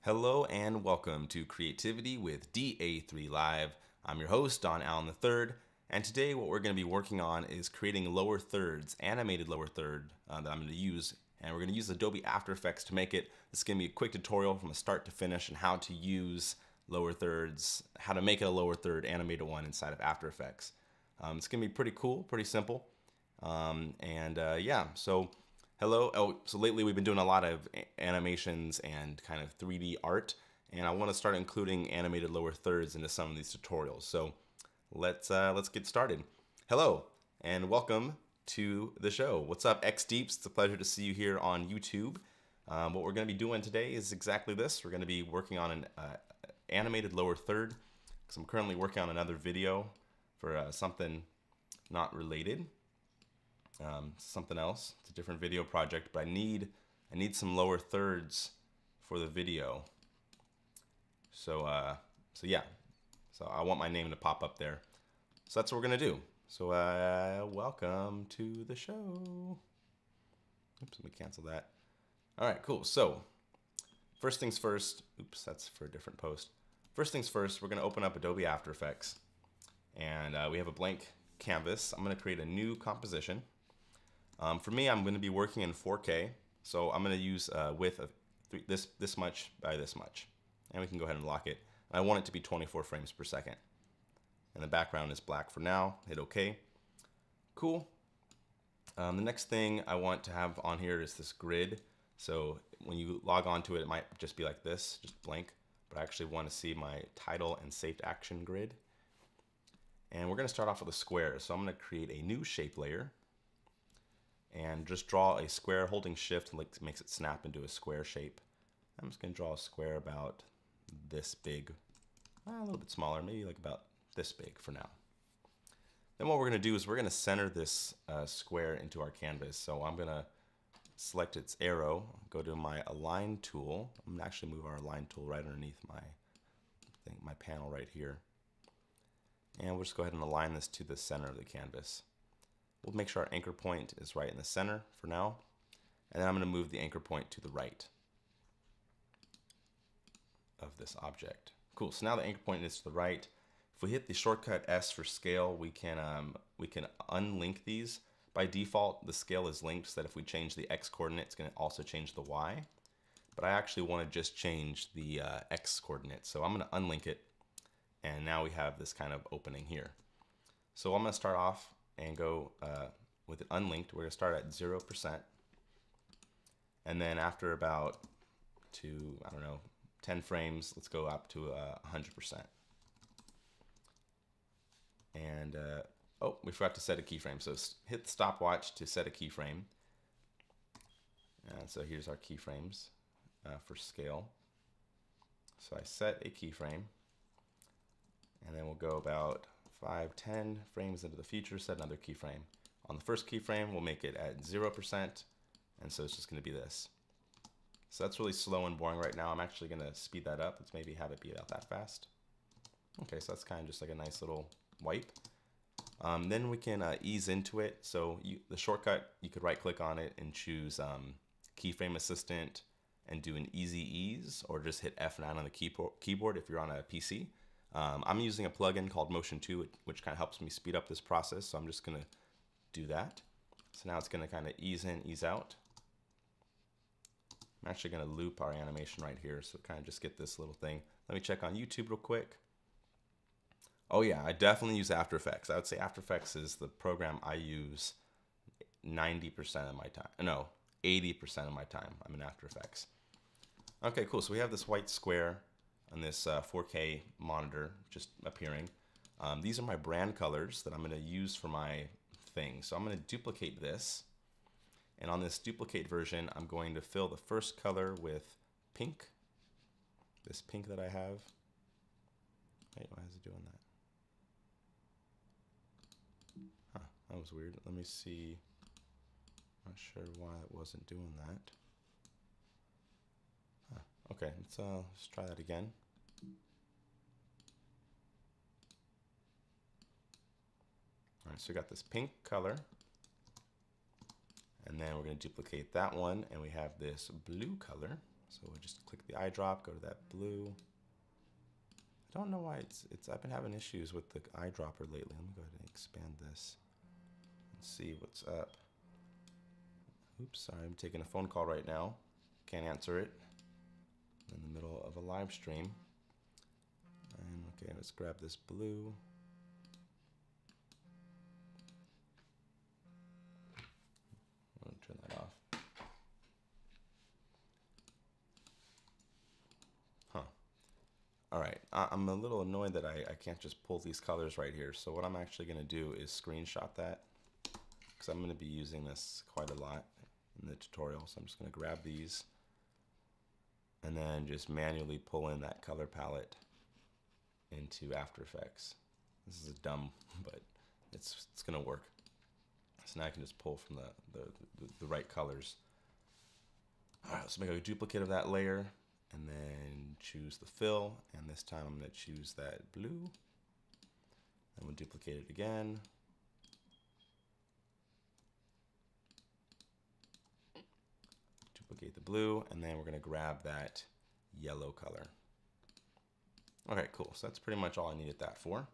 Hello and welcome to Creativity with DA3 Live. I'm your host, Don Allen III, and today what we're going to be working on is creating lower thirds, animated lower third that I'm going to use, and we're going to use Adobe After Effects to make it. This is going to be a quick tutorial from start to finish on how to use lower thirds, how to make it a lower third animated one inside of After Effects. It's going to be pretty cool, pretty simple, so hello. So lately we've been doing a lot of animations and kind of 3D art, and I want to start including animated lower thirds into some of these tutorials. So let's get started. Hello and welcome to the show. What's up, X Deeps? It's a pleasure to see you here on YouTube. What we're going to be doing today is exactly this. We're going to be working on an animated lower third because I'm currently working on another video for something not related. Something else. It's a different video project, but I need some lower thirds for the video. So yeah. So I want my name to pop up there. So that's what we're gonna do. So welcome to the show. Oops, let me cancel that. All right, cool. So first things first. Oops, that's for a different post. First things first, we're gonna open up Adobe After Effects, and we have a blank canvas. I'm gonna create a new composition. For me, I'm going to be working in 4K, so I'm going to use width of this much by this much, and we can go ahead and lock it. I want it to be 24 frames per second, and the background is black for now. Hit OK. Cool. The next thing I want to have on here is this grid. So when you log on to it, it might just be like this, just blank, but I actually want to see my title and saved action grid. And we're going to start off with a square, so I'm going to create a new shape layer and just draw a square holding shift makes it snap into a square shape. I'm just going to draw a square about this big, a little bit smaller, maybe like about this big for now. Then what we're going to do is we're going to center this square into our canvas. So I'm going to select its arrow, go to my align tool. I'm going to actually move our align tool right underneath my panel right here. And we'll just go ahead and align this to the center of the canvas. We'll make sure our anchor point is right in the center for now. And then I'm going to move the anchor point to the right of this object. Cool, so now the anchor point is to the right. If we hit the shortcut S for scale, we can unlink these. By default, the scale is linked so that if we change the X coordinate, it's going to also change the Y. But I actually want to just change the X coordinate. So I'm going to unlink it. And now we have this kind of opening here. So I'm going to start off and go with it unlinked. We're going to start at 0%. And then after about 10 frames, let's go up to 100%. And oh, we forgot to set a keyframe. So hit the stopwatch to set a keyframe. And so here's our keyframes for scale. So I set a keyframe. And then we'll go about 5-10 frames into the future, set another keyframe. On the first keyframe, we'll make it at 0%, and so it's just going to be this. So that's really slow and boring right now. I'm actually going to speed that up. Let's maybe have it be about that fast. Okay, so that's kind of just like a nice little wipe. Then we can ease into it. So the shortcut, you could right-click on it and choose Keyframe Assistant and do an easy ease, or just hit F9 on the keyboard if you're on a PC. I'm using a plugin called Motion 2, which kind of helps me speed up this process, so I'm just going to do that. So now it's going to kind of ease in, ease out. I'm actually going to loop our animation right here, so kind of just get this little thing. Let me check on YouTube real quick. Oh yeah, I definitely use After Effects. I would say After Effects is the program I use 90% of my time. No, 80% of my time I'm in After Effects. Okay, cool. So we have this white square on this 4K monitor just appearing. These are my brand colors that I'm going to use for my thing. So I'm going to duplicate this. And on this duplicate version, I'm going to fill the first color with pink. This pink that I have. Wait, why is it doing that? Huh, that was weird. Let me see. Not sure why it wasn't doing that. Okay, let's try that again. All right, so we got this pink color. And then we're going to duplicate that one, and we have this blue color. So we'll just click the eyedrop, go to that blue. I don't know why I've been having issues with the eyedropper lately. Let me go ahead and expand this and see what's up. Oops, sorry, I'm taking a phone call right now. Can't answer it. In the middle of a live stream. And okay, let's grab this blue. I'm gonna turn that off. Huh. All right, I'm a little annoyed that I can't just pull these colors right here. So what I'm actually gonna do is screenshot that, because I'm gonna be using this quite a lot in the tutorial. So I'm just gonna grab these and then just manually pull in that color palette into After Effects. This is dumb, but it's gonna work. So now I can just pull from the right colors. All right, so make a duplicate of that layer and then choose the fill. And this time I'm gonna choose that blue. And we'll duplicate it again. Duplicate the blue, and then we're gonna grab that yellow color. Okay, cool, so that's pretty much all I needed that for.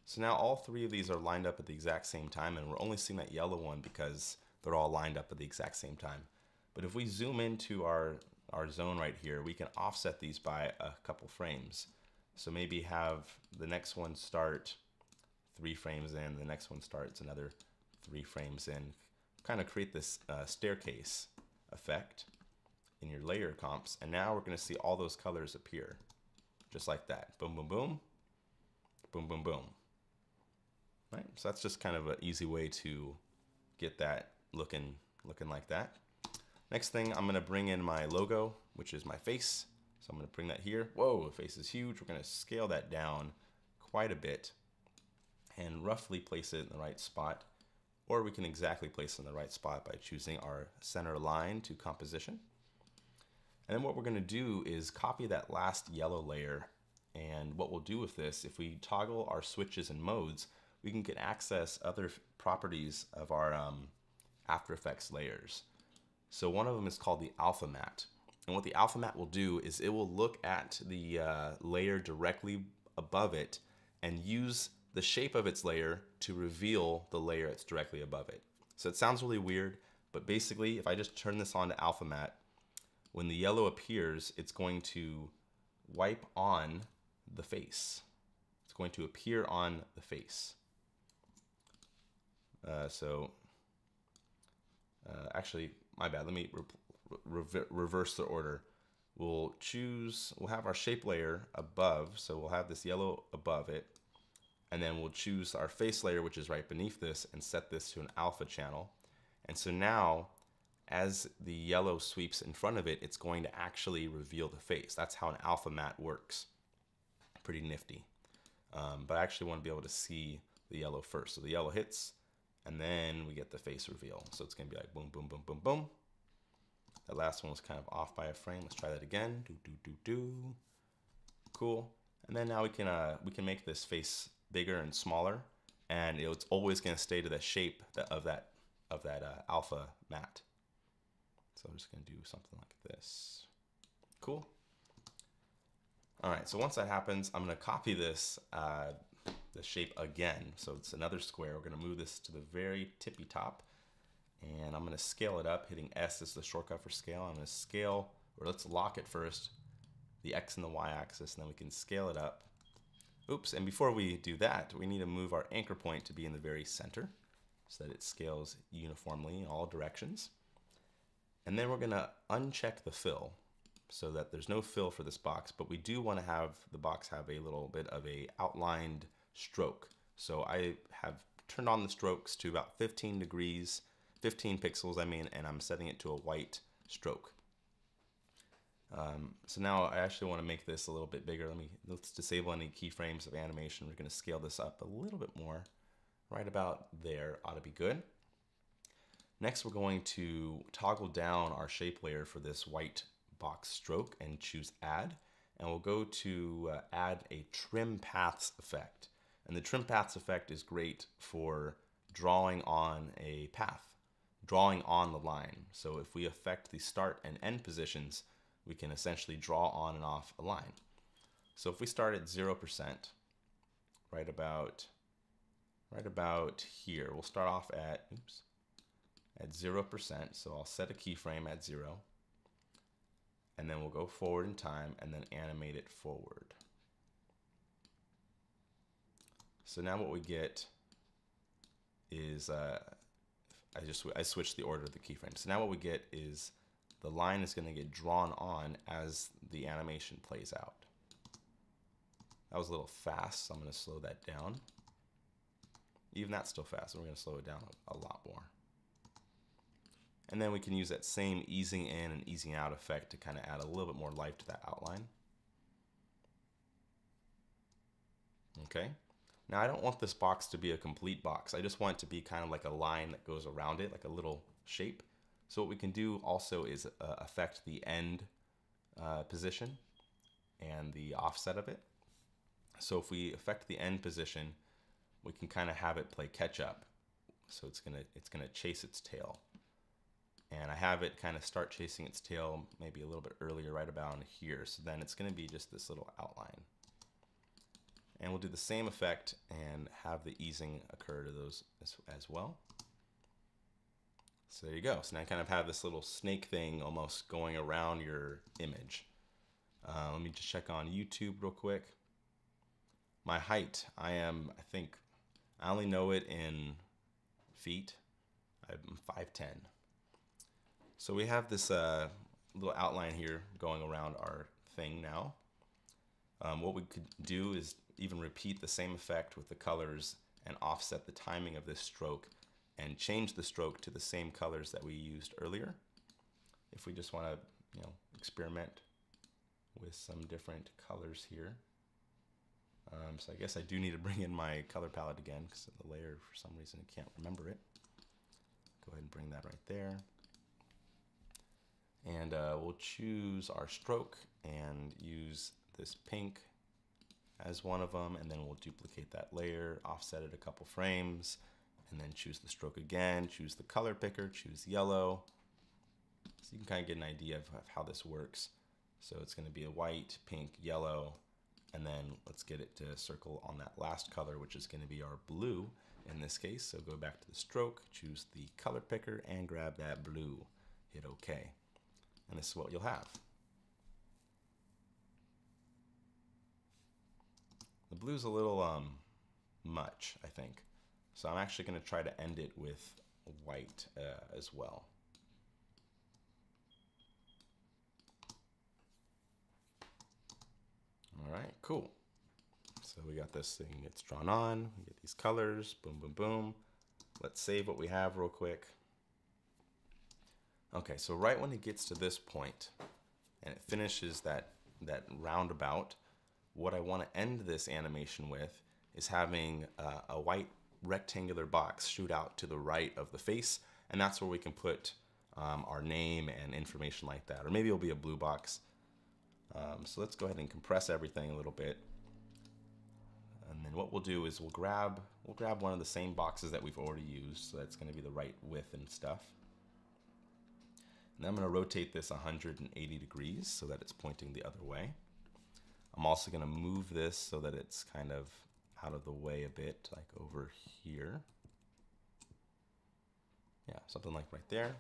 So now all three of these are lined up at the exact same time, and we're only seeing that yellow one because they're all lined up at the exact same time. But if we zoom into our zone right here, we can offset these by a couple frames. So maybe have the next one start 3 frames in, the next one starts another 3 frames in. Kind of create this staircase effect in your layer comps, and now we're going to see all those colors appear just like that. Boom, boom, boom, boom, boom, boom. Right, so that's just kind of an easy way to get that looking like that. Next thing, I'm going to bring in my logo, which is my face. So I'm going to bring that here. Whoa, the face is huge. We're going to scale that down quite a bit and roughly place it in the right spot. Or we can exactly place it in the right spot by choosing our center line to composition. And then what we're going to do is copy that last yellow layer. And what we'll do with this, if we toggle our switches and modes, we can get access other properties of our After Effects layers. So one of them is called the alpha matte. And what the alpha matte will do is it will look at the layer directly above it and use the shape of its layer to reveal the layer that's directly above it. So it sounds really weird, but basically if I just turn this on to alpha matte, when the yellow appears, it's going to wipe on the face. It's going to appear on the face. Actually, my bad. Let me reverse the order. We'll have our shape layer above, so we'll have this yellow above it, and then we'll choose our face layer, which is right beneath this, and set this to an alpha channel. And so now, as the yellow sweeps in front of it, it's going to actually reveal the face. That's how an alpha matte works. Pretty nifty. But I actually want to be able to see the yellow first. So the yellow hits, and then we get the face reveal. So it's going to be like boom, boom, boom, boom, boom. That last one was kind of off by a frame. Let's try that again. Do, do, do, do. Cool. And then now we can make this face bigger and smaller, and it's always going to stay to the shape of that alpha matte. So I'm just going to do something like this. Cool. All right. So once that happens, I'm going to copy this the shape again. So it's another square. We're going to move this to the very tippy top. And I'm going to scale it up. Hitting S is the shortcut for scale. I'm going to scale, or let's lock it first, the X and the Y axis, and then we can scale it up. Oops, and before we do that, we need to move our anchor point to be in the very center so that it scales uniformly in all directions. And then we're going to uncheck the fill so that there's no fill for this box, but we do want to have the box have a little bit of a outlined stroke. So I have turned on the strokes to about 15 pixels, and I'm setting it to a white stroke. So now I actually want to make this a little bit bigger. Let's disable any keyframes of animation. We're going to scale this up a little bit more. Right about there ought to be good. Next, we're going to toggle down our shape layer for this white box stroke and choose Add. And we'll go to add a trim paths effect. And the trim paths effect is great for drawing on a path, drawing on the line. So if we affect the start and end positions, we can essentially draw on and off a line. So if we start at 0%, right about here, we'll start off at 0%. So I'll set a keyframe at 0, and then we'll go forward in time and then animate it forward. So now what we get is I switched the order of the keyframe. So now what we get is the line is going to get drawn on as the animation plays out. That was a little fast, so I'm going to slow that down. Even that's still fast, so we're going to slow it down a lot more. And then we can use that same easing in and easing out effect to kind of add a little bit more life to that outline. Okay. Now I don't want this box to be a complete box. I just want it to be kind of like a line that goes around it, like a little shape. So what we can do also is affect the end position and the offset of it. So if we affect the end position, we can kind of have it play catch up. So it's gonna chase its tail. And I have it kind of start chasing its tail maybe a little bit earlier, right about here. So then it's gonna be just this little outline. And we'll do the same effect and have the easing occur to those as well. So there you go. So now I kind of have this little snake thing almost going around your image. Let me just check on YouTube real quick. My height, I think, I only know it in feet. I'm 5'10". So we have this little outline here going around our thing now. What we could do is even repeat the same effect with the colors and offset the timing of this stroke and change the stroke to the same colors that we used earlier. If we just want to, experiment with some different colors here. So I guess I do need to bring in my color palette again because the layer, for some reason, I can't remember it. Go ahead and bring that right there. And we'll choose our stroke and use this pink as one of them, and then we'll duplicate that layer, offset it a couple frames, and then choose the stroke again, choose the color picker, choose yellow. So you can kind of get an idea of how this works. So it's going to be a white, pink, yellow, and then let's get it to circle on that last color, which is going to be our blue in this case. So go back to the stroke, choose the color picker, and grab that blue. Hit OK. And this is what you'll have. The blue's a little much, I think. So I'm actually going to try to end it with white as well. All right, cool. So we got this thing, it's drawn on, we get these colors, boom, boom, boom. Let's save what we have real quick. Okay, so right when it gets to this point and it finishes that roundabout, what I want to end this animation with is having a white rectangular box shoot out to the right of the face, and that's where we can put our name and information like that, or maybe it'll be a blue box. So let's go ahead and compress everything a little bit, and then what we'll do is we'll grab one of the same boxes that we've already used, so that's going to be the right width and stuff. And I'm going to rotate this 180 degrees so that it's pointing the other way. I'm also going to move this so that it's kind of out of the way a bit, like over here. Yeah, something like right there.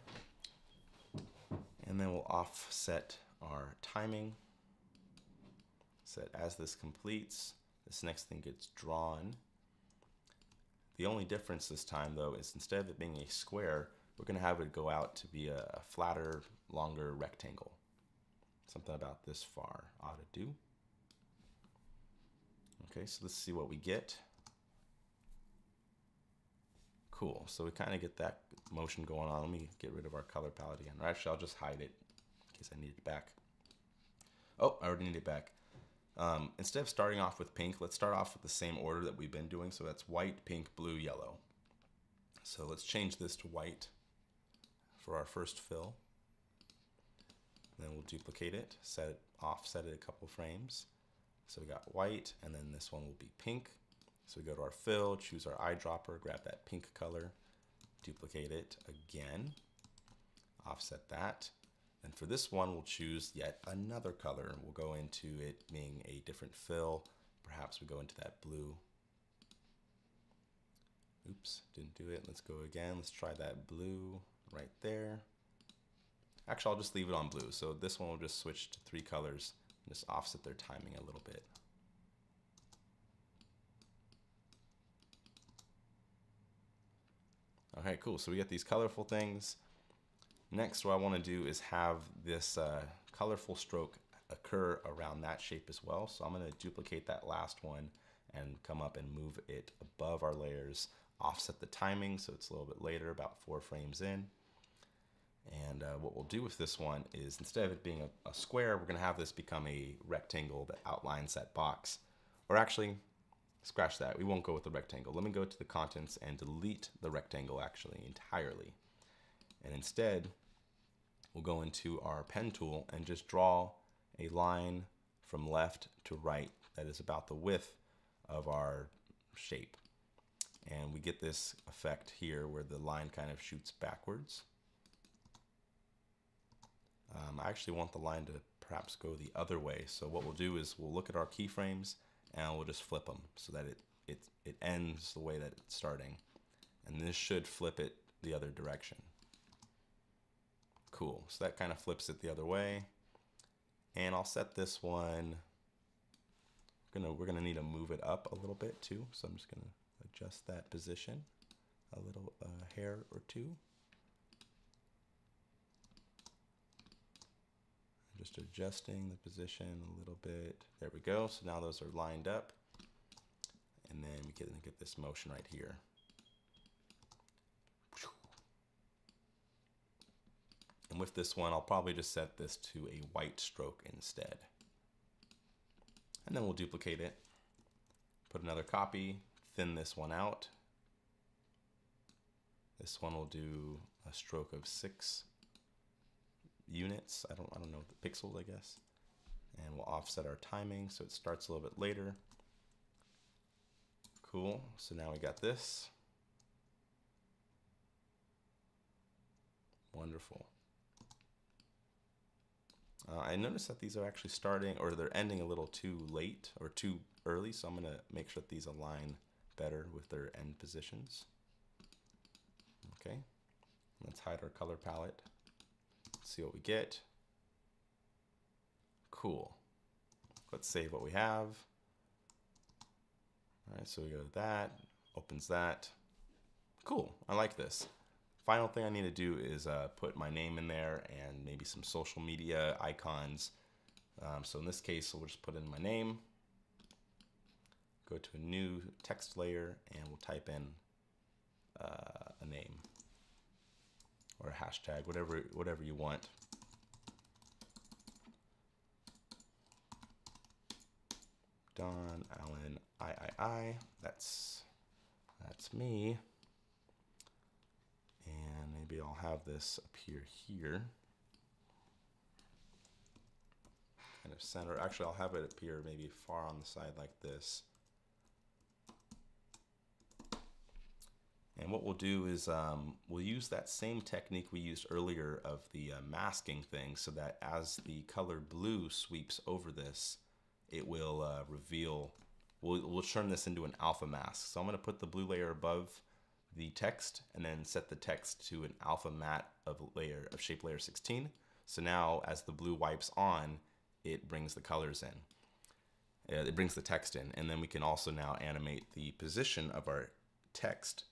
And then we'll offset our timing. So that as this completes, this next thing gets drawn. The only difference this time, though, is instead of it being a square, we're going to have it go out to be a flatter, longer rectangle. Something about this far ought to do. Okay, so let's see what we get. Cool, so we kind of get that motion going on. Let me get rid of our color palette again. Or actually, I'll just hide it in case I need it back. Oh, I already need it back. Instead of starting off with pink, let's start off with the same order that we've been doing. So that's white, pink, blue, yellow. So let's change this to white for our first fill. Then we'll duplicate it, set it, offset it a couple frames. So we got white, and then this one will be pink. So we go to our fill, choose our eyedropper, grab that pink color, duplicate it again, offset that. And for this one, we'll choose yet another color. We'll go into it being a different fill. Perhaps we go into that blue. Oops, didn't do it. Let's go again. Let's try that blue right there. Actually, I'll just leave it on blue. So this one will just switch to 3 colors and just offset their timing a little bit. Okay, cool. So we get these colorful things. Next, what I want to do is have this colorful stroke occur around that shape as well. So I'm going to duplicate that last one and come up and move it above our layers, offset the timing so it's a little bit later, about 4 frames in. And what we'll do with this one is, instead of it being a square, we're going to have this become a rectangle that outlines that box. Or actually, scratch that. We won't go with the rectangle. Let me go to the contents and delete the rectangle actually entirely. And instead, we'll go into our pen tool and just draw a line from left to right that is about the width of our shape. And we get this effect here where the line kind of shoots backwards. I actually want the line to perhaps go the other way. So what we'll do is we'll look at our keyframes and we'll just flip them so that it ends the way that it's starting. And this should flip it the other direction. Cool, so that kind of flips it the other way. And I'll set this one, we're gonna need to move it up a little bit too. So I'm just gonna adjust that position a little hair or two. Just adjusting the position a little bit. There we go. So now those are lined up. And then we can get this motion right here. And with this one, I'll probably just set this to a white stroke instead. And then we'll duplicate it. Put another copy, thin this one out. This one will do a stroke of 6 units. I don't know, the pixels, I guess. And we'll offset our timing so it starts a little bit later. Cool, so now we got this. Wonderful. I noticed that these are actually starting, or they're ending a little too late or too early, so I'm gonna make sure that these align better with their end positions. Okay, let's hide our color palette. See what we get. Cool. Let's save what we have. All right, so we go to that, opens that. Cool, I like this. Final thing I need to do is put my name in there and maybe some social media icons. So in this case, we'll just put in my name, go to a new text layer, and we'll type in a name or a hashtag, whatever you want. Don Allen III. That's me. And maybe I'll have this appear here. Kind of center. Actually, I'll have it appear maybe far on the side like this. And what we'll do is we'll use that same technique we used earlier of the masking thing, so that as the color blue sweeps over this, it will reveal, we'll turn this into an alpha mask. So I'm going to put the blue layer above the text and then set the text to an alpha matte of shape layer 16. So now as the blue wipes on, it brings the colors in. It brings the text in, and then we can also now animate the position of our text.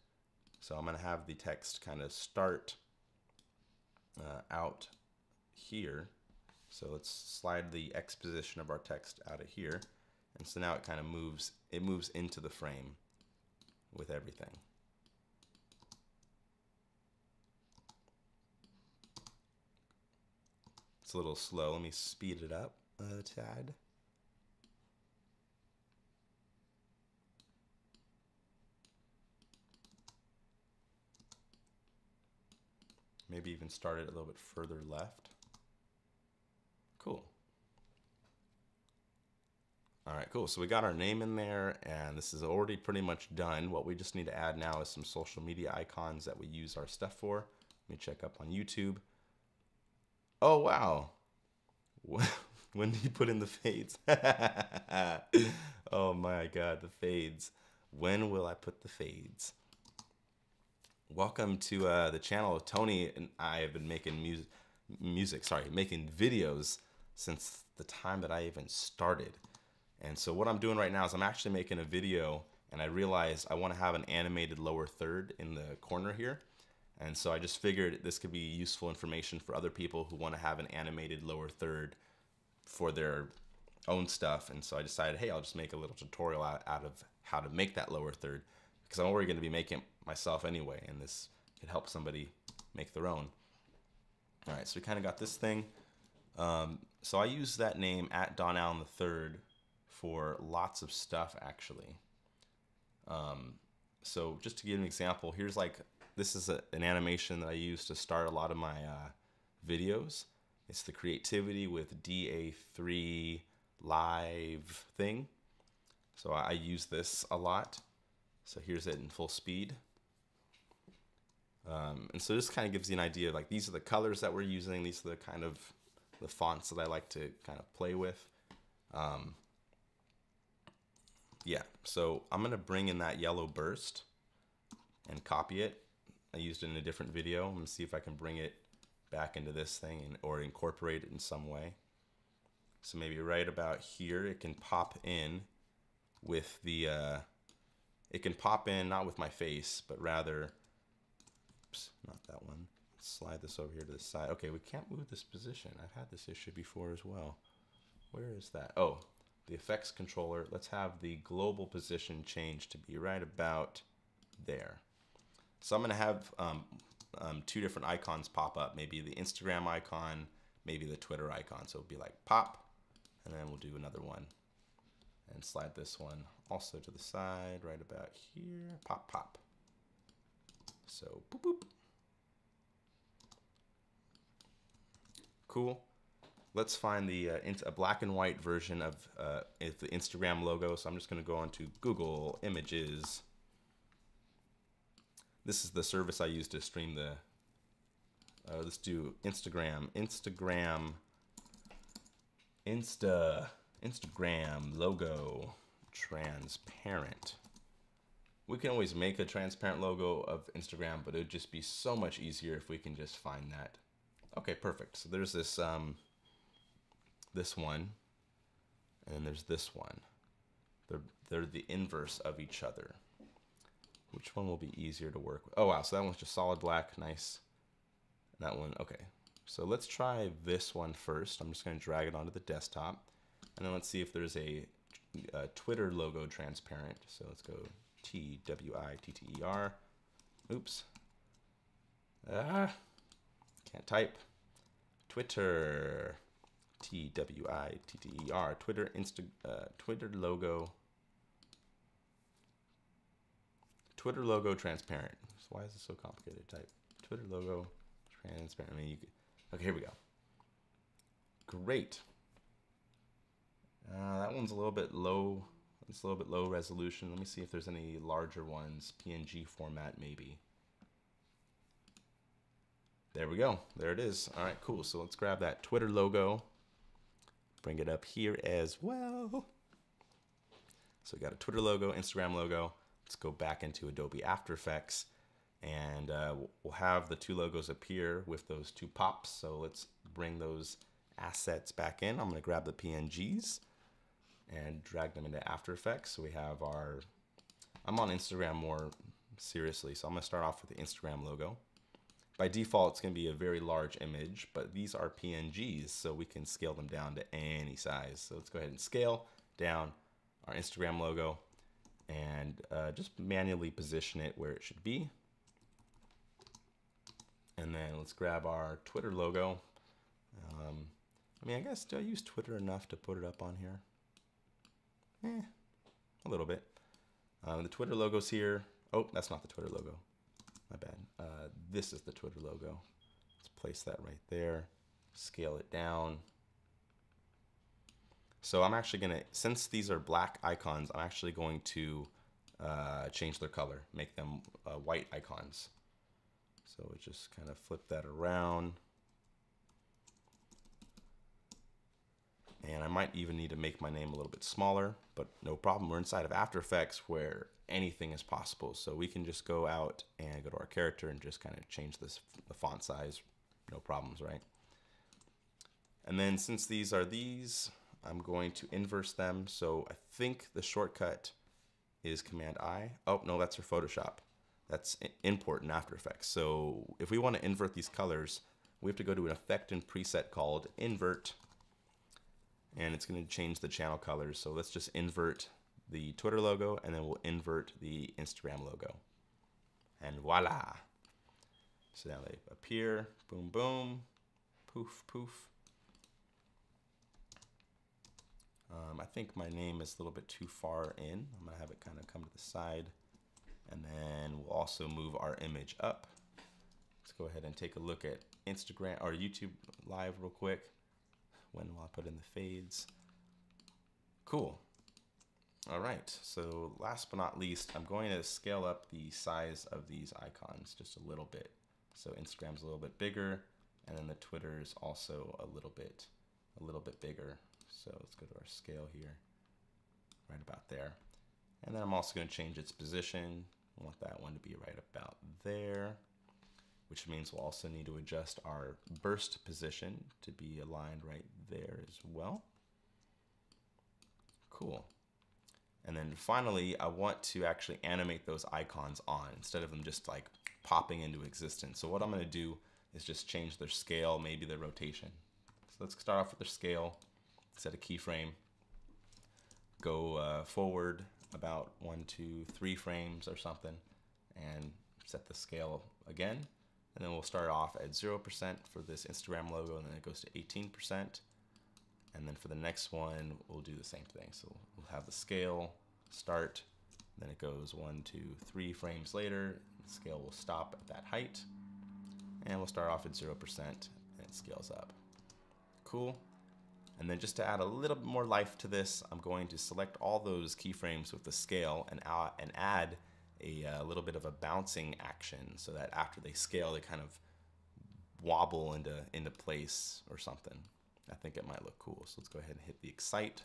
So I'm going to have the text kind of start out here. So let's slide the X position of our text out of here. And so now it kind of moves into the frame with everything. It's a little slow. Let me speed it up a tad. Maybe even start it a little bit further left. Cool. All right, cool. So we got our name in there, and this is already pretty much done. What we just need to add now is some social media icons that we use our stuff for. Let me check up on YouTube. Oh, wow. When do you put in the fades? Oh my God, the fades. When will I put the fades? Welcome to the channel. Tony and I have been making making videos since the time that I even started. And so what I'm doing right now is I'm actually making a video, and I realized I want to have an animated lower third in the corner here. And so I just figured this could be useful information for other people who want to have an animated lower third for their own stuff. And so I decided, hey, I'll just make a little tutorial out of how to make that lower third, because I'm already going to be making it myself anyway, and this could help somebody make their own. All right, so we kind of got this thing. So I use that name at Don Allen III for lots of stuff, actually. So just to give an example, here's this is an animation that I use to start a lot of my videos. It's the creativity with DA3 live thing. So I use this a lot. So here's it in full speed. And so this kind of gives you an idea, like these are the colors that we're using. These are the kind of the fonts that I like to kind of play with. Yeah, so I'm gonna bring in that yellow burst and copy it. I used it in a different video. I'm gonna see if I can bring it back into this thing or incorporate it in some way. So maybe right about here, it can pop in with the, it can pop in not with my face, but rather, oops, not that one. Let's slide this over here to the side. Okay, we can't move this position. I've had this issue before as well. Where is that? Oh, the effects controller. Let's have the global position change to be right about there. So I'm gonna have two different icons pop up. Maybe the Instagram icon, maybe the Twitter icon. So it'll be like pop, and then we'll do another one and slide this one also to the side right about here. Pop, pop. So boop, boop. Cool. Let's find a black and white version of the Instagram logo. So I'm just going to go onto Google Images. This is the service I use to stream the. Let's do Instagram logo transparent. We can always make a transparent logo of Instagram, but it would just be so much easier if we can just find that. Okay, perfect. So there's this this one, and then there's this one. They're the inverse of each other. Which one will be easier to work with? Oh wow, so that one's just solid black, nice. That one, okay. So let's try this one first. I'm just gonna drag it onto the desktop, and then let's see if there's a Twitter logo transparent. So let's go TWITTER. Oops. Can't type. Twitter. TWITTER. Twitter logo. Twitter logo transparent. So why is it so complicated to type? Twitter logo transparent. I mean, you could. Okay, here we go. Great. That one's a little bit low. It's a little bit low resolution. Let me see if there's any larger ones. PNG format, maybe. There we go. There it is. All right, cool. So let's grab that Twitter logo. Bring it up here as well. So we got a Twitter logo, Instagram logo. Let's go back into Adobe After Effects, and we'll have the two logos appear with those two pops. So let's bring those assets back in. I'm going to grab the PNGs and drag them into After Effects. So we have I'm on Instagram more seriously, so I'm going to start off with the Instagram logo. By default, it's going to be a very large image, but these are PNGs, so we can scale them down to any size. So let's go ahead and scale down our Instagram logo and just manually position it where it should be. And then let's grab our Twitter logo. I mean, I guess, do I use Twitter enough to put it up on here? A little bit. The Twitter logo's here. Oh, that's not the Twitter logo. My bad. This is the Twitter logo. Let's place that right there. Scale it down. So I'm actually going to, since these are black icons, I'm actually going to change their color, make them white icons. So we just kind of flip that around. And I might even need to make my name a little bit smaller, but no problem. We're inside of After Effects where anything is possible. So we can just go out and go to our character and just kind of change the font size. No problems, right? And then since these are these, I'm going to inverse them. So I think the shortcut is Command I. Oh, no, that's for Photoshop. That's import in After Effects. So if we want to invert these colors, we have to go to an effect and preset called invert. And it's going to change the channel colors. So let's just invert the Twitter logo, and then we'll invert the Instagram logo. And voila. So now they appear, boom, boom, poof, poof. I think my name is a little bit too far in. I'm going to have it kind of come to the side. And then we'll also move our image up. Let's go ahead and take a look at Instagram or YouTube Live real quick. When will I put in the fades? Cool. All right, so last but not least, I'm going to scale up the size of these icons just a little bit. So Instagram's a little bit bigger, and then the Twitter is also a little bit bigger. So let's go to our scale here, right about there. And then I'm also going to change its position. I want that one to be right about there, which means we'll also need to adjust our burst position to be aligned right there as well. Cool. And then finally, I want to actually animate those icons on instead of them just like popping into existence. So what I'm going to do is just change their scale, maybe their rotation. So let's start off with their scale, set a keyframe, go forward about 1, 2, 3 frames or something, and set the scale again. And then we'll start off at 0% for this Instagram logo, and then it goes to 18%. And then for the next one, we'll do the same thing. So we'll have the scale start, then it goes 1, 2, 3 frames later. The scale will stop at that height, and we'll start off at 0%, and it scales up. Cool. And then just to add a little bit more life to this, I'm going to select all those keyframes with the scale and add a little bit of a bouncing action so that after they scale, they kind of wobble into place or something. I think it might look cool. So let's go ahead and hit the excite.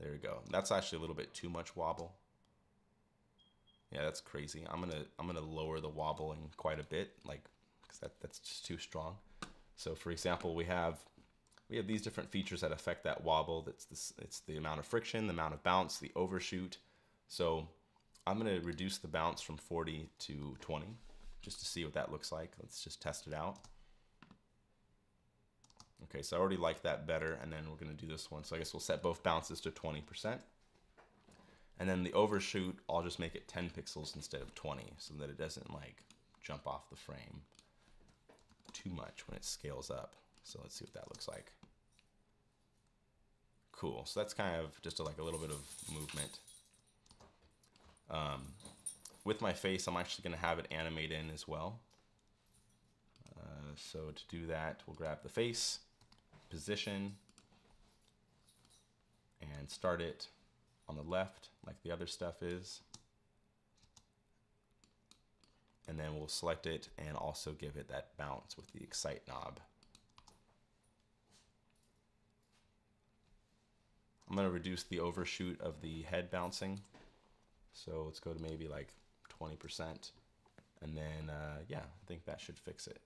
There we go. That's actually a little bit too much wobble. Yeah, that's crazy. I'm gonna lower the wobbling quite a bit, like, because that's just too strong. So for example, we have these different features that affect that wobble. It's the amount of friction, the amount of bounce, the overshoot. So I'm gonna reduce the bounce from 40 to 20 just to see what that looks like. Let's just test it out. Okay, so I already like that better, and then we're gonna do this one. So I guess we'll set both bounces to 20%. And then the overshoot, I'll just make it 10 pixels instead of 20 so that it doesn't like jump off the frame too much when it scales up. So let's see what that looks like. Cool, so that's kind of just like a little bit of movement. With my face, I'm actually gonna have it animate in as well. So to do that, we'll grab the face, position, and start it on the left like the other stuff is. And then we'll select it and also give it that bounce with the excite knob. I'm going to reduce the overshoot of the head bouncing. So let's go to maybe like 20%. And then, yeah, I think that should fix it.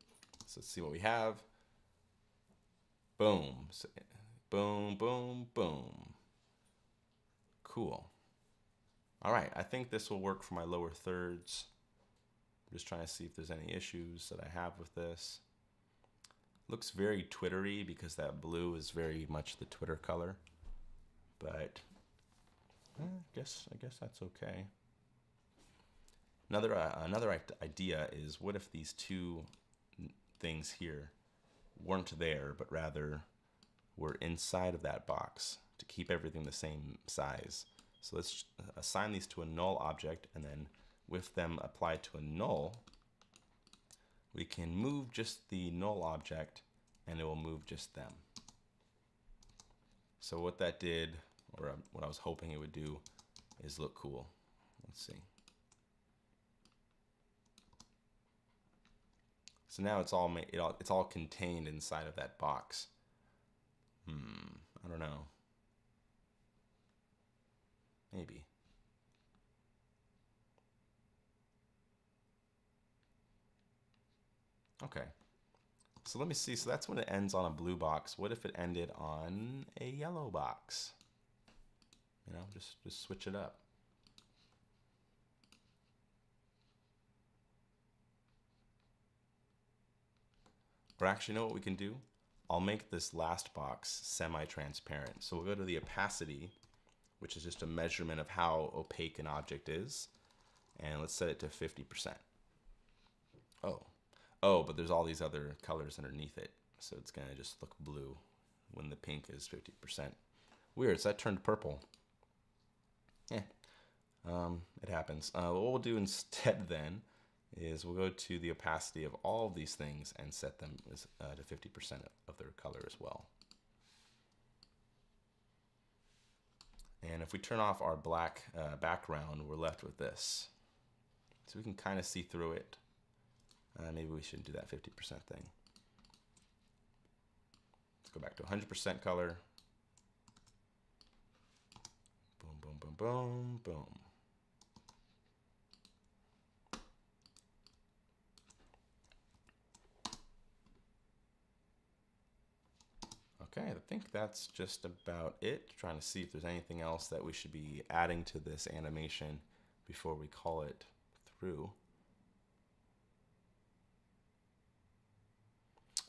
So let's see what we have. Boom. So, boom, boom, boom. Cool. All right, I think this will work for my lower thirds. I'm just trying to see if there's any issues that I have with this. Looks very Twittery because that blue is very much the Twitter color. But I guess that's okay. Another idea is, what if these two things here weren't there, but rather were inside of that box to keep everything the same size? So let's assign these to a null object, and then with them applied to a null, we can move just the null object and it will move just them. So what that did, or what I was hoping it would do, is look cool. Let's see. So now it's all contained inside of that box. I don't know. Maybe. Okay. So let me see. So that's when it ends on a blue box. What if it ended on a yellow box? You know, just switch it up. Or actually, you know what we can do? I'll make this last box semi-transparent. So we'll go to the opacity, which is just a measurement of how opaque an object is. And let's set it to 50%. Oh, but there's all these other colors underneath it. So it's gonna just look blue when the pink is 50%. Weird, so that turned purple. Yeah, it happens. What we'll do instead then is we'll go to the opacity of all of these things and set them as, to 50% of their color as well. And if we turn off our black background, we're left with this. So we can kind of see through it. Maybe we shouldn't do that 50% thing. Let's go back to 100% color. Boom, boom, boom, boom, boom. Okay, I think that's just about it. Trying to see if there's anything else that we should be adding to this animation before we call it through.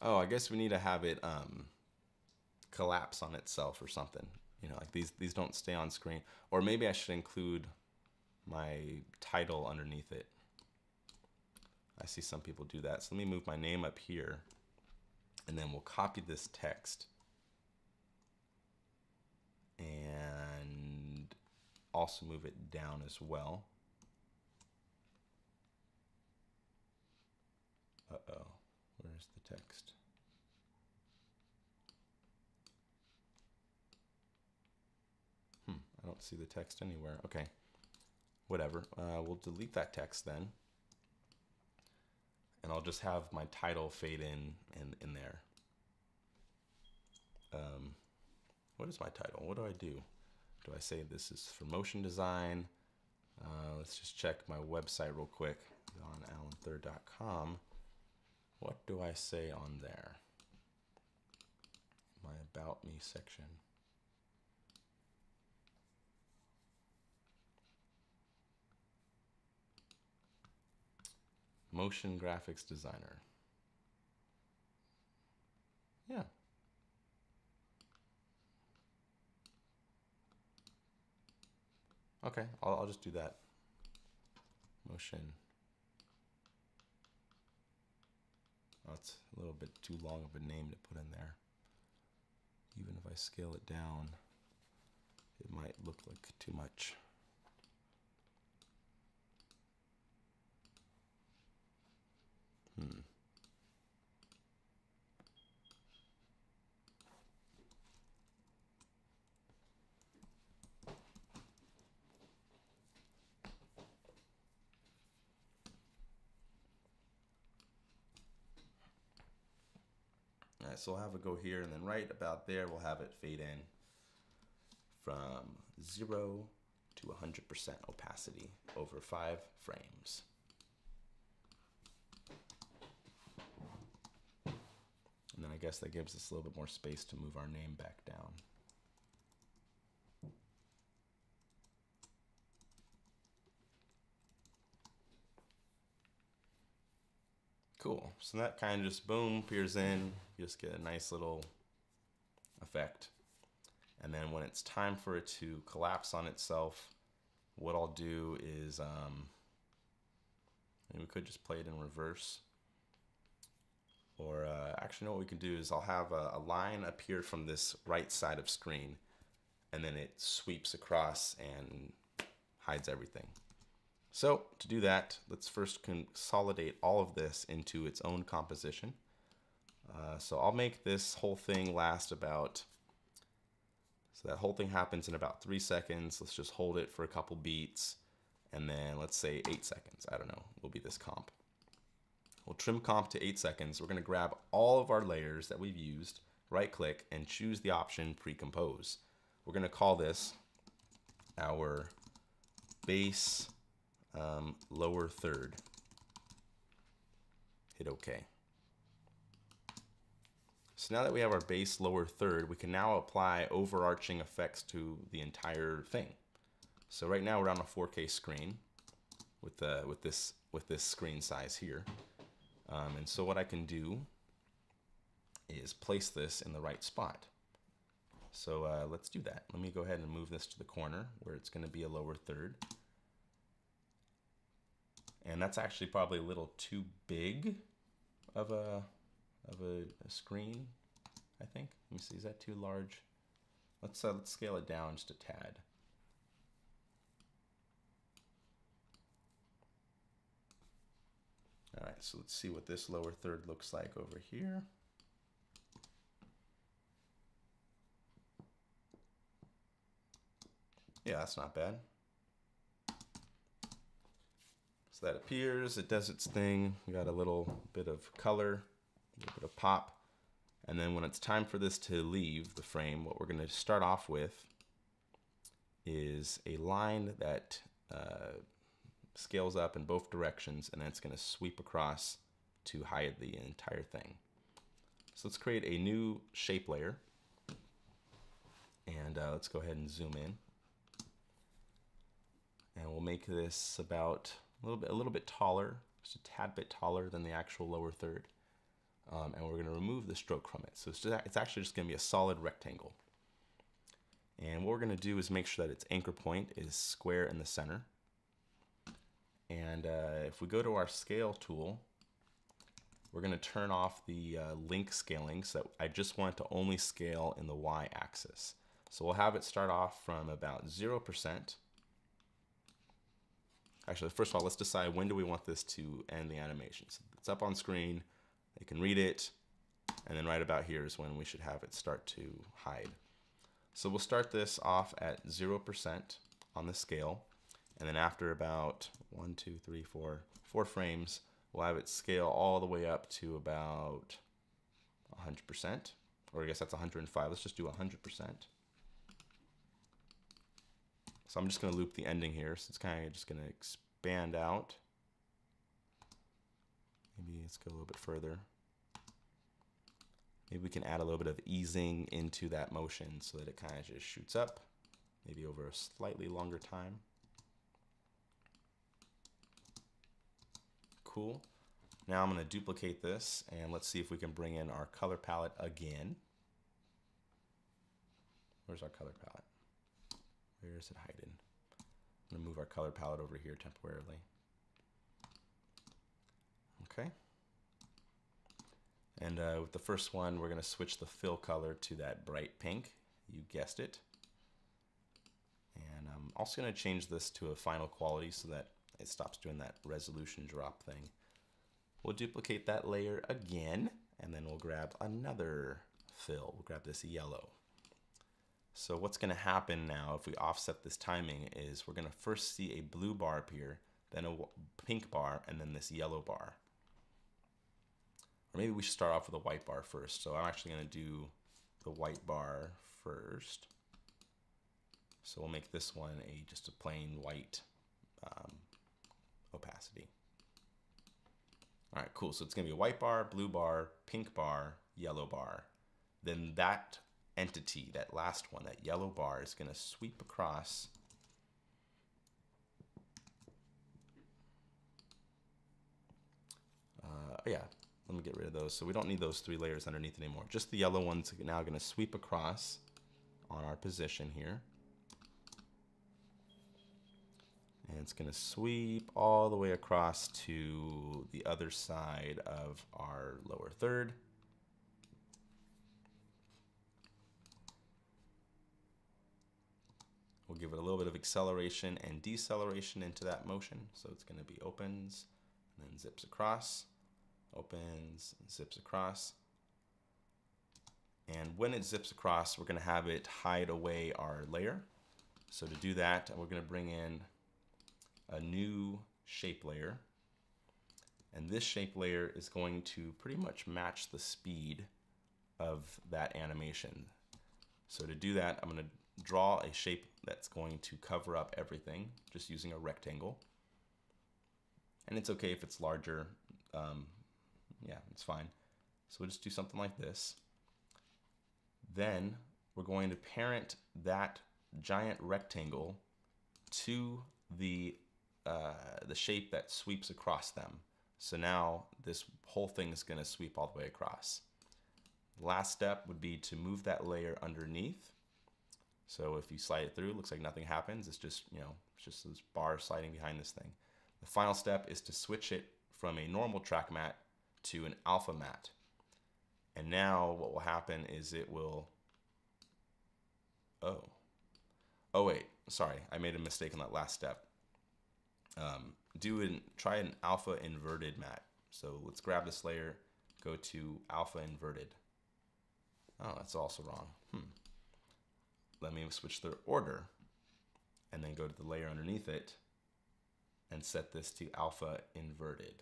Oh, I guess we need to have it collapse on itself or something. You know, like these don't stay on screen. Or maybe I should include my title underneath it. I see some people do that. So let me move my name up here, and then we'll copy this text and also move it down as well. Uh-oh, where's the text? I don't see the text anywhere. Okay, whatever. We'll delete that text then. And I'll just have my title fade in there. What is my title? What do I do? Do I say this is for motion design? Let's just check my website real quick on alanthird.com. What do I say on there? My About Me section. Motion graphics designer. Yeah. Okay, I'll just do that. Motion. Oh, it's a little bit too long of a name to put in there. Even if I scale it down, it might look like too much. Alright, so we'll have it go here, and then right about there, we'll have it fade in from 0 to 100% opacity over 5 frames. And then I guess that gives us a little bit more space to move our name back down. Cool, so that kind of just boom, appears in, you just get a nice little effect. And then when it's time for it to collapse on itself, what I'll do is, and we could just play it in reverse. Or actually, no, what we can do is I'll have a line appear from this right side of screen, and then it sweeps across and hides everything. So to do that, let's first consolidate all of this into its own composition. So I'll make this whole thing last about, so that whole thing happens in about 3 seconds. Let's just hold it for a couple beats, and then let's say 8 seconds. I don't know, will be this comp. We'll trim comp to 8 seconds. We're gonna grab all of our layers that we've used, right click and choose the option pre-compose. We're going to call this our base lower third. Hit OK. So now that we have our base lower third, we can now apply overarching effects to the entire thing. So right now we're on a 4K screen with this screen size here, and so what I can do is place this in the right spot. So let's do that. Let me go ahead and move this to the corner where it's going to be a lower third. And that's actually probably a little too big of a screen, I think. Let me see, is that too large? Let's scale it down just a tad. All right, so let's see what this lower third looks like over here. Yeah, that's not bad. So that appears, it does its thing. We got a little bit of color, a little bit of pop. And then when it's time for this to leave the frame, what we're going to start off with is a line that scales up in both directions, and then it's going to sweep across to hide the entire thing. So let's create a new shape layer, and let's go ahead and zoom in. And we'll make this about a little bit taller, just a tad bit taller than the actual lower third. And we're going to remove the stroke from it. So it's actually just going to be a solid rectangle. And what we're going to do is make sure that its anchor point is square in the center. And if we go to our scale tool, we're going to turn off the link scaling, so I just want it to only scale in the y-axis. So we'll have it start off from about 0%. Actually, first of all, let's decide when do we want this to end the animation. So it's up on screen, they can read it, and then right about here is when we should have it start to hide. So we'll start this off at 0% on the scale, and then after about 4 frames, we'll have it scale all the way up to about 100%, or I guess that's 105. Let's just do 100%. So I'm just going to loop the ending here, so it's kind of just going to expand out. Maybe let's go a little bit further. Maybe we can add a little bit of easing into that motion so that it kind of just shoots up, maybe over a slightly longer time. Cool. Now I'm going to duplicate this, and let's see if we can bring in our color palette again. Where's our color palette? Where is it hiding? I'm going to move our color palette over here temporarily. Okay. And with the first one, we're going to switch the fill color to that bright pink. You guessed it. And I'm also going to change this to a final quality so that it stops doing that resolution drop thing. We'll duplicate that layer again, and then we'll grab another fill. We'll grab this yellow. So what's going to happen now if we offset this timing is we're going to first see a blue bar appear, then a pink bar, and then this yellow bar. Or maybe we should start off with a white bar first. So I'm actually going to do the white bar first. So we'll make this one just a plain white opacity. All right, cool. So it's going to be a white bar, blue bar, pink bar, yellow bar. Then that entity, that last one, that yellow bar, is going to sweep across yeah, let me get rid of those. So we don't need those 3 layers underneath anymore. Just the yellow one's now going to sweep across on our position here. And it's going to sweep all the way across to the other side of our lower third. We'll give it a little bit of acceleration and deceleration into that motion. So it's going to be opens and then zips across, opens, and zips across. And when it zips across, we're going to have it hide away our layer. So to do that, we're going to bring in a new shape layer. And this shape layer is going to pretty much match the speed of that animation. So to do that, I'm going to draw a shape that's going to cover up everything, just using a rectangle. And it's okay if it's larger. Yeah, it's fine. So we'll just do something like this. Then we're going to parent that giant rectangle to the shape that sweeps across them. So now this whole thing is going to sweep all the way across. Last step would be to move that layer underneath. So if you slide it through, it looks like nothing happens. It's just, it's just those bars sliding behind this thing. The final step is to switch it from a normal track matte to an alpha matte. And now what will happen is it will, oh wait, sorry, I made a mistake on that last step. Try an alpha inverted matte. So let's grab this layer, go to alpha inverted. Oh, that's also wrong. Let me switch the order and then go to the layer underneath it and set this to alpha inverted.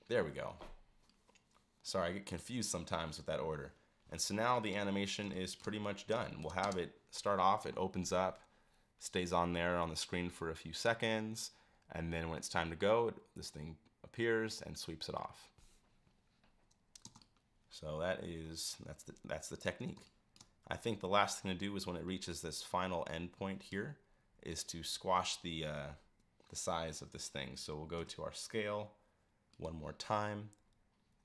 There we go. Sorry, I get confused sometimes with that order. And so now the animation is pretty much done. We'll have it start off, it opens up, stays on there on the screen for a few seconds, and then when it's time to go, this thing appears and sweeps it off. So that's the technique. I think the last thing to do is when it reaches this final endpoint here is to squash the size of this thing. So we'll go to our scale one more time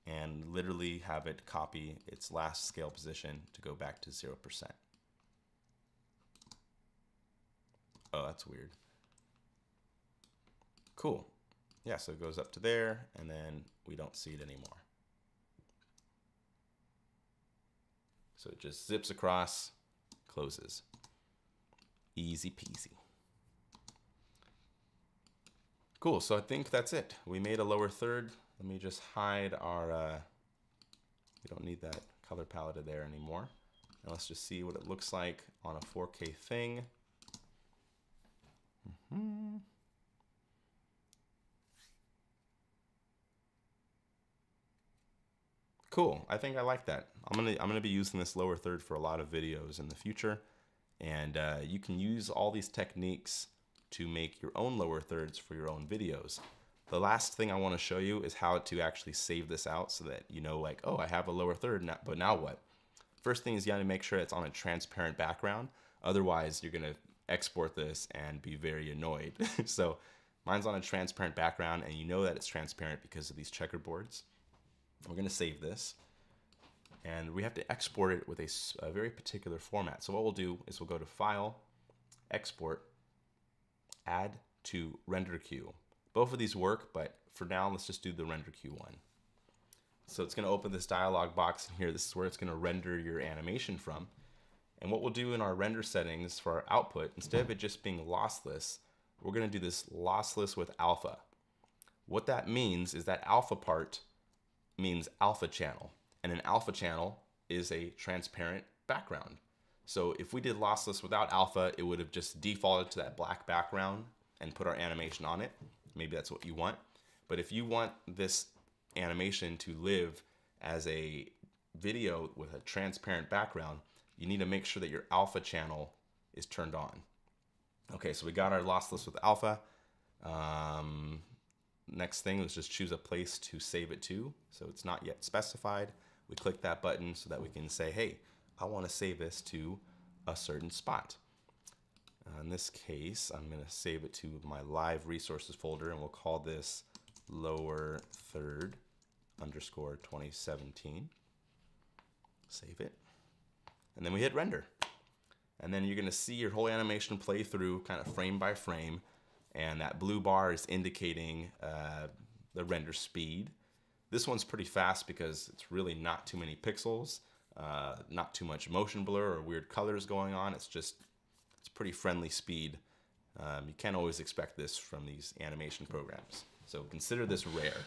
and literally have it copy its last scale position to go back to 0%. Oh, that's weird. Cool. Yeah, so it goes up to there and then we don't see it anymore. So it just zips across, closes. Easy peasy. Cool, so I think that's it. We made a lower third. Let me just hide our, we don't need that color palette there anymore. And let's just see what it looks like on a 4K thing. Cool, I think I like that. I'm gonna be using this lower third for a lot of videos in the future. And you can use all these techniques to make your own lower thirds for your own videos. The last thing I want to show you is how to actually save this out so that you know, like, oh, I have a lower third, but now what? First thing is you got to make sure it's on a transparent background. Otherwise, you're going to export this and be very annoyed. So mine's on a transparent background, and you know that it's transparent because of these checkerboards. We're going to save this. And we have to export it with a very particular format. So what we'll do is we'll go to File, Export, Add to Render Queue. Both of these work, but for now, let's just do the Render Queue one. So it's going to open this dialog box in here. This is where it's going to render your animation from. And what we'll do in our render settings for our output, instead of it just being lossless, we're going to do this lossless with alpha. What that means is that alpha part means alpha channel. And an alpha channel is a transparent background. So if we did lossless without alpha, it would have just defaulted to that black background and put our animation on it. Maybe that's what you want. But if you want this animation to live as a video with a transparent background, you need to make sure that your alpha channel is turned on. Okay, so we got our lossless with alpha. Next thing is just choose a place to save it to. So it's not yet specified. We click that button so that we can say, hey, I want to save this to a certain spot. In this case, I'm going to save it to my live resources folder, and we'll call this lower third underscore 2017. Save it. And then we hit render. And then you're going to see your whole animation play through kind of frame by frame. And that blue bar is indicating the render speed. This one's pretty fast because it's really not too many pixels, not too much motion blur or weird colors going on. It's pretty friendly speed. You can't always expect this from these animation programs. So consider this rare.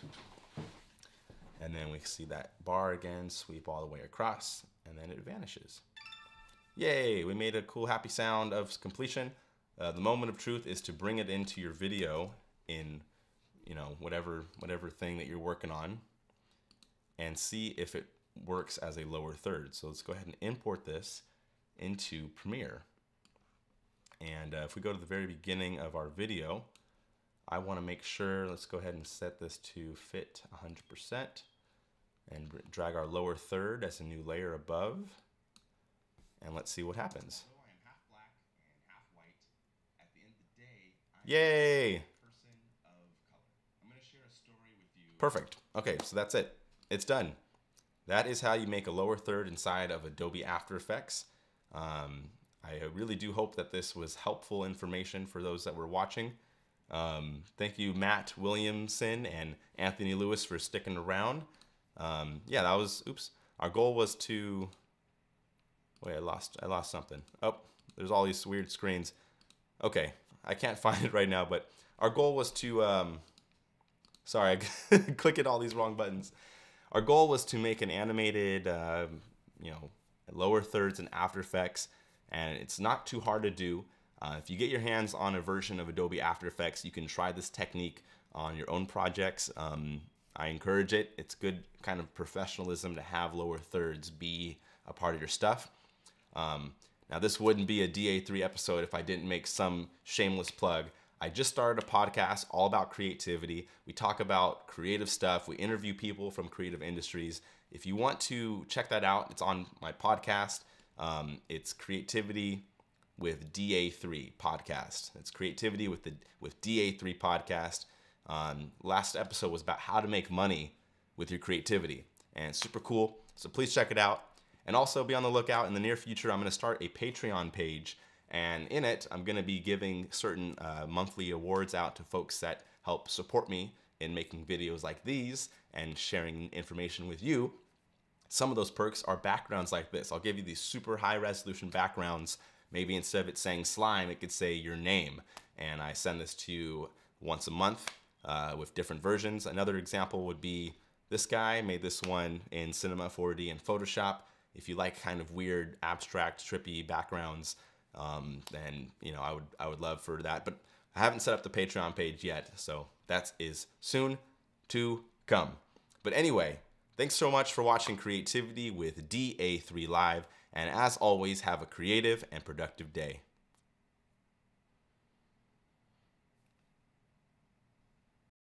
And then we see that bar again, sweep all the way across, and then it vanishes. Yay, we made a cool happy sound of completion. The moment of truth is to bring it into your video in, whatever thing that you're working on, and see if it works as a lower third. So let's go ahead and import this into Premiere. And if we go to the very beginning of our video, I want to make sure, let's go ahead and set this to fit 100% and drag our lower third as a new layer above. And let's see what happens. Yay! Perfect. Okay, so that's it. It's done. That is how you make a lower third inside of Adobe After Effects. I really do hope that this was helpful information for those that were watching. Thank you, Matt Williamson and Anthony Lewis, for sticking around. Yeah, that was, oops. Our goal was to, wait, I lost something. Oh, there's all these weird screens. Okay, I can't find it right now, but our goal was to, sorry, I clicked all these wrong buttons. Our goal was to make an animated, you know, lower thirds in After Effects, and it's not too hard to do. If you get your hands on a version of Adobe After Effects, you can try this technique on your own projects. I encourage it. It's good kind of professionalism to have lower thirds be a part of your stuff. Now, this wouldn't be a DA3 episode if I didn't make some shameless plug. I just started a podcast all about creativity. We talk about creative stuff. We interview people from creative industries. If you want to check that out, it's on my podcast. It's Creativity with DA3 podcast. It's Creativity with DA3 podcast. Last episode was about how to make money with your creativity, and it's super cool. So please check it out. And also be on the lookout. In the near future, I'm going to start a Patreon page, and in it, I'm going to be giving certain monthly awards out to folks that help support me in making videos like these and sharing information with you. Some of those perks are backgrounds like this. I'll give you these super high resolution backgrounds. Maybe instead of it saying slime, it could say your name. And I send this to you once a month with different versions. Another example would be this guy made this one in Cinema 4D and Photoshop. If you like kind of weird, abstract, trippy backgrounds, then you know I would love for that. But I haven't set up the Patreon page yet, so that is soon to come. But anyway, thanks so much for watching Creativity with DA3 Live, and as always, have a creative and productive day.